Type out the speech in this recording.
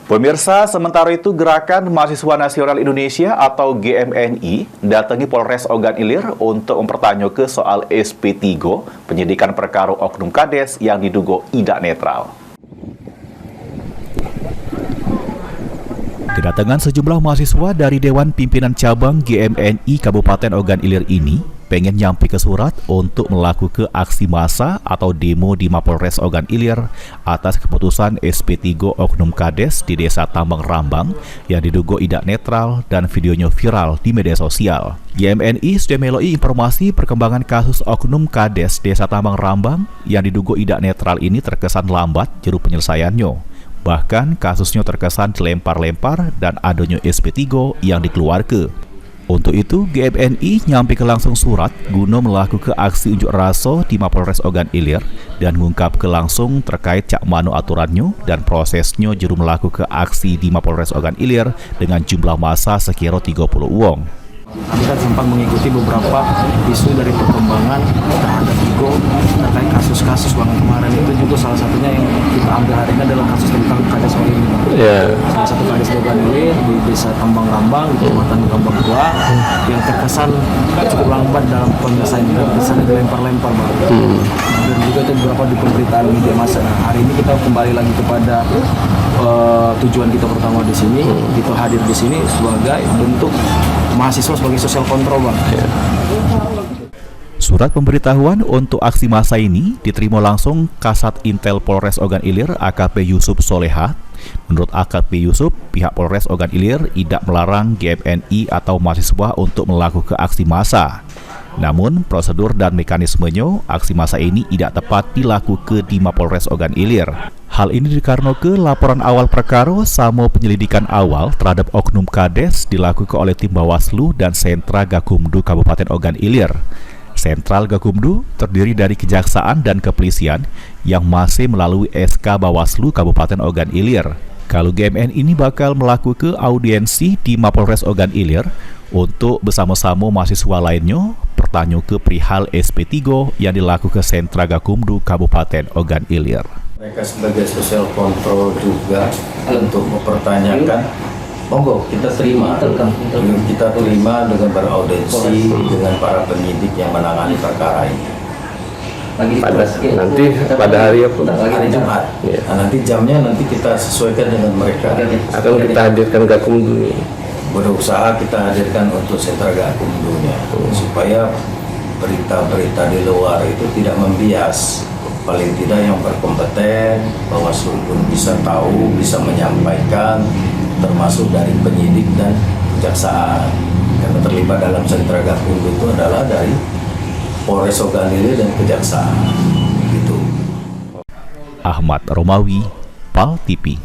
Pemirsa, sementara itu Gerakan Mahasiswa Nasional Indonesia atau GMNI datangi Polres Ogan Ilir untuk mempertanyakan soal SP3 penyidikan perkara oknum Kades yang diduga tidak netral. Kedatangan sejumlah mahasiswa dari Dewan Pimpinan Cabang GMNI Kabupaten Ogan Ilir ini pengen nyampe ke surat untuk melakukan aksi massa atau demo di Mapolres Ogan Ilir atas keputusan SP3 oknum Kades di Desa Tambang Rambang yang diduga tidak netral dan videonya viral di media sosial. GMNI sudah meloi informasi perkembangan kasus oknum Kades Desa Tambang Rambang yang diduga tidak netral ini terkesan lambat jero penyelesaiannya. Bahkan kasusnya terkesan dilempar-lempar dan adanya SP3 yang dikeluarkan. Untuk itu, GMNI nyampe ke langsung surat guna melakukan aksi unjuk rasa di Mapolres Ogan Ilir dan mengungkap ke langsung terkait cak mano aturannya dan prosesnya juru melakukan aksi di Mapolres Ogan Ilir dengan jumlah massa sekira 30 uang. Kami kan sempat mengikuti beberapa isu dari perkembangan terhadap Igo terkait kasus-kasus kemarin itu juga salah satunya yang kita ambil hari ini adalah kasus tentang Kades Ogan Ilir. Salah satu Kades Ogan Ilir di Desa Tambang Rambang, di Kecamatan Rambang Tua yang terkesan cukup lambat dalam penyelesaian, kesannya dilempar-lempar dan juga itu beberapa di pemberitaan media massa. Nah, hari ini kita kembali lagi kepada tujuan kita pertama di sini, kita hadir di sini sebagai bentuk mahasiswa sebagai social control, Bang. Surat pemberitahuan untuk aksi massa ini diterima langsung Kasat Intel Polres Ogan Ilir AKP Yusuf Soleha. Menurut AKP Yusuf, pihak Polres Ogan Ilir tidak melarang GMNI atau mahasiswa untuk melakukan aksi massa. Namun, prosedur dan mekanismenya aksi massa ini tidak tepat dilakukan di Mapolres Ogan Ilir. Hal ini dikarenakan laporan awal perkara sama penyelidikan awal terhadap oknum Kades dilakukan oleh tim Bawaslu dan Sentra Gakumdu Kabupaten Ogan Ilir. Sentral Gakumdu terdiri dari Kejaksaan dan Kepolisian yang masih melalui SK Bawaslu Kabupaten Ogan Ilir. Kalau GMN ini bakal melakukan audiensi di Mapolres Ogan Ilir untuk bersama-sama mahasiswa lainnya bertanya ke perihal SP3 yang dilakukan Sentra Gakumdu Kabupaten Ogan Ilir. Mereka sebagai social control juga untuk mempertanyakan, monggo kita terima dengan beraudiensi dengan para penyidik yang menangani perkara ini. Pada hari apa? Hari Jumat. Ya. Nah, nanti jamnya nanti kita sesuaikan dengan mereka. Akan kita hadirkan Gakumdu. Berusaha kita hadirkan untuk sentra Gakumdunya supaya berita-berita di luar itu tidak membias. Paling tidak yang berkompeten, Bawaslu pun bisa tahu, bisa menyampaikan, termasuk dari penyidik dan kejaksaan. Karena terlibat dalam sentra Gakumdu itu adalah dari Polres Ogan Ilir dan kejaksaan. Gitu. Ahmad Romawi, PAL TV.